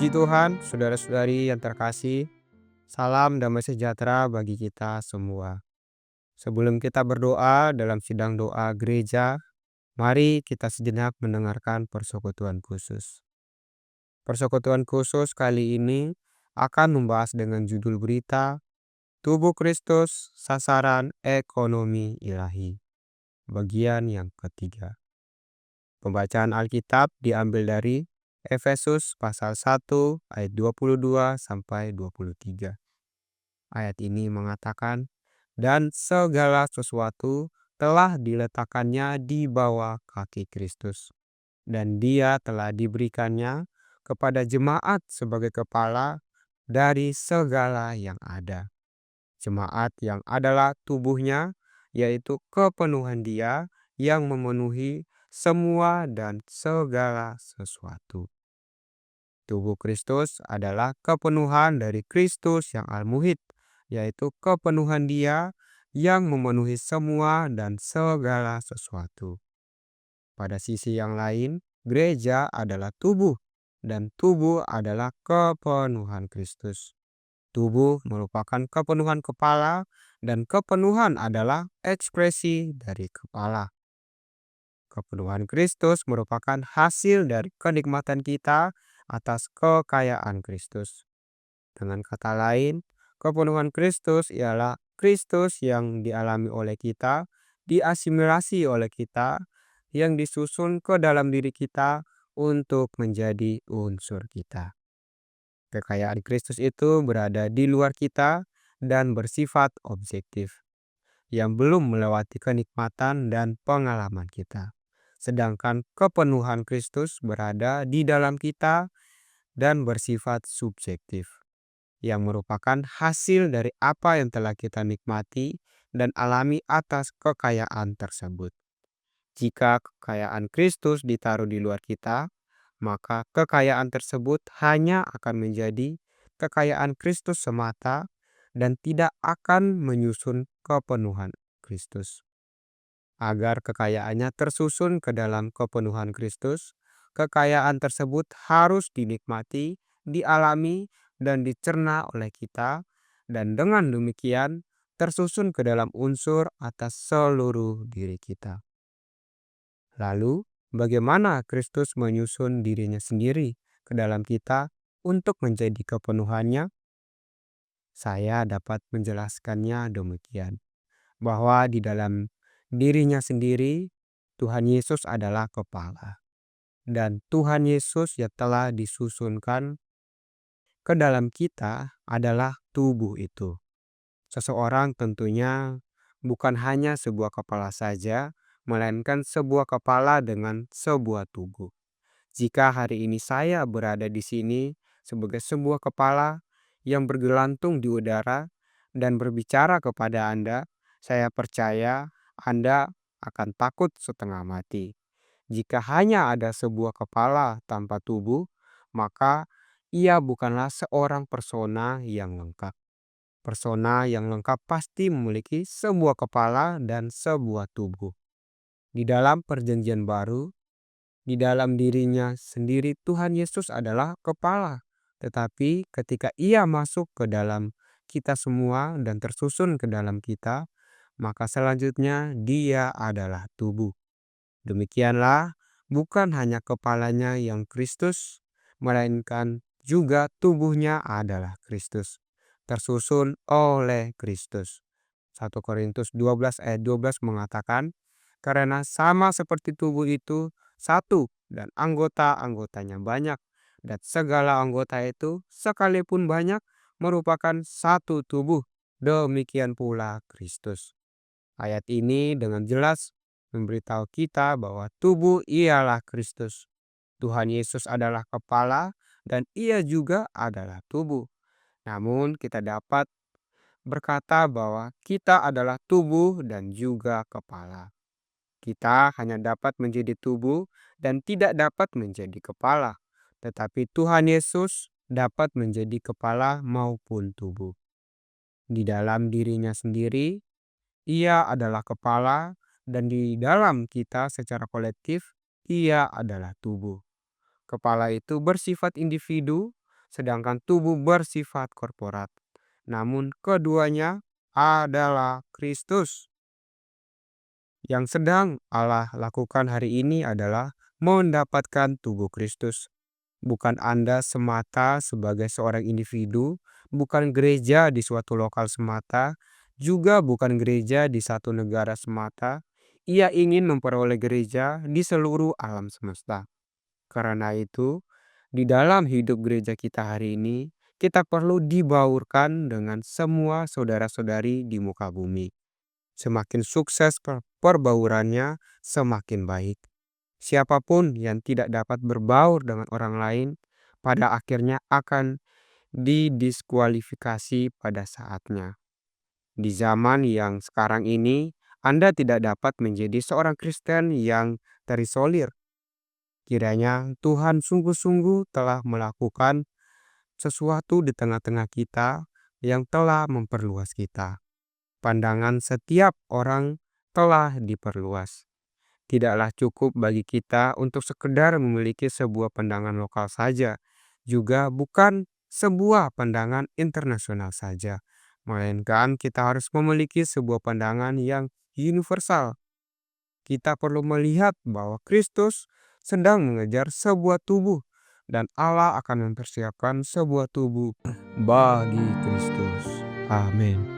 Puji Tuhan, saudara-saudari yang terkasih, salam damai sejahtera bagi kita semua. Sebelum kita berdoa dalam sidang doa gereja, mari kita sejenak mendengarkan persekutuan khusus. Persekutuan khusus kali ini akan membahas dengan judul berita Tubuh Kristus, Sasaran Ekonomi Ilahi, bagian yang ketiga. Pembacaan Alkitab diambil dari Efesus pasal 1 ayat 22 sampai 23. Ayat ini mengatakan, "Dan segala sesuatu telah diletakkannya di bawah kaki Kristus, dan Dia telah diberikannya kepada jemaat sebagai kepala dari segala yang ada. Jemaat yang adalah tubuhnya, yaitu kepenuhan Dia yang memenuhi semua dan segala sesuatu." Tubuh Kristus adalah kepenuhan dari Kristus yang al-muhid, yaitu kepenuhan Dia yang memenuhi semua dan segala sesuatu. Pada sisi yang lain, gereja adalah tubuh, dan tubuh adalah kepenuhan Kristus. Tubuh merupakan kepenuhan kepala, dan kepenuhan adalah ekspresi dari kepala. Kepenuhan Kristus merupakan hasil dari kenikmatan kita atas kekayaan Kristus. Dengan kata lain, kepenuhan Kristus ialah Kristus yang dialami oleh kita, diasimilasi oleh kita, yang disusun ke dalam diri kita untuk menjadi unsur kita. Kekayaan Kristus itu berada di luar kita dan bersifat objektif, yang belum melewati kenikmatan dan pengalaman kita. Sedangkan kepenuhan Kristus berada di dalam kita dan bersifat subjektif, yang merupakan hasil dari apa yang telah kita nikmati dan alami atas kekayaan tersebut. Jika kekayaan Kristus ditaruh di luar kita, maka kekayaan tersebut hanya akan menjadi kekayaan Kristus semata dan tidak akan menyusun kepenuhan Kristus. Agar kekayaannya tersusun ke dalam kepenuhan Kristus, kekayaan tersebut harus dinikmati, dialami, dan dicerna oleh kita, dan dengan demikian tersusun ke dalam unsur atas seluruh diri kita. Lalu, bagaimana Kristus menyusun dirinya sendiri ke dalam kita untuk menjadi kepenuhannya? Saya dapat menjelaskannya demikian, bahwa di dalam dirinya sendiri, Tuhan Yesus adalah kepala. Dan Tuhan Yesus yang telah disusunkan ke dalam kita adalah tubuh itu. Seseorang tentunya bukan hanya sebuah kepala saja, melainkan sebuah kepala dengan sebuah tubuh. Jika hari ini saya berada di sini sebagai sebuah kepala yang bergelantung di udara dan berbicara kepada Anda, saya percaya Anda akan takut setengah mati. Jika hanya ada sebuah kepala tanpa tubuh, maka ia bukanlah seorang persona yang lengkap. Persona yang lengkap pasti memiliki sebuah kepala dan sebuah tubuh. Di dalam Perjanjian Baru, di dalam dirinya sendiri Tuhan Yesus adalah kepala. Tetapi ketika Ia masuk ke dalam kita semua dan tersusun ke dalam kita, maka selanjutnya Dia adalah tubuh. Demikianlah, bukan hanya kepalanya yang Kristus, melainkan juga tubuhnya adalah Kristus, tersusun oleh Kristus. 1 Korintus 12 ayat 12 mengatakan, "Karena sama seperti tubuh itu satu dan anggota-anggotanya banyak, dan segala anggota itu sekalipun banyak merupakan satu tubuh, demikian pula Kristus." Ayat ini dengan jelas memberitahu kita bahwa tubuh ialah Kristus. Tuhan Yesus adalah kepala dan Ia juga adalah tubuh. Namun kita dapat berkata bahwa kita adalah tubuh dan juga kepala. Kita hanya dapat menjadi tubuh dan tidak dapat menjadi kepala. Tetapi Tuhan Yesus dapat menjadi kepala maupun tubuh. Di dalam dirinya sendiri, Ia adalah kepala, dan di dalam kita secara kolektif, Ia adalah tubuh. Kepala itu bersifat individu, sedangkan tubuh bersifat korporat. Namun keduanya adalah Kristus. Yang sedang Allah lakukan hari ini adalah mendapatkan tubuh Kristus. Bukan Anda semata sebagai seorang individu, bukan gereja di suatu lokal semata, juga bukan gereja di satu negara semata. Ia ingin memperoleh gereja di seluruh alam semesta. Karena itu, di dalam hidup gereja kita hari ini, kita perlu dibaurkan dengan semua saudara-saudari di muka bumi. Semakin sukses perbaurannya, semakin baik. Siapapun yang tidak dapat berbaur dengan orang lain, pada akhirnya akan didiskualifikasi pada saatnya. Di zaman yang sekarang ini, Anda tidak dapat menjadi seorang Kristen yang terisolir. Kiranya Tuhan sungguh-sungguh telah melakukan sesuatu di tengah-tengah kita yang telah memperluas kita. Pandangan setiap orang telah diperluas. Tidaklah cukup bagi kita untuk sekedar memiliki sebuah pandangan lokal saja, juga bukan sebuah pandangan internasional saja, melainkan kita harus memiliki sebuah pandangan yang universal. Kita perlu melihat bahwa Kristus sedang mengejar sebuah tubuh, dan Allah akan mempersiapkan sebuah tubuh bagi Kristus. Amin.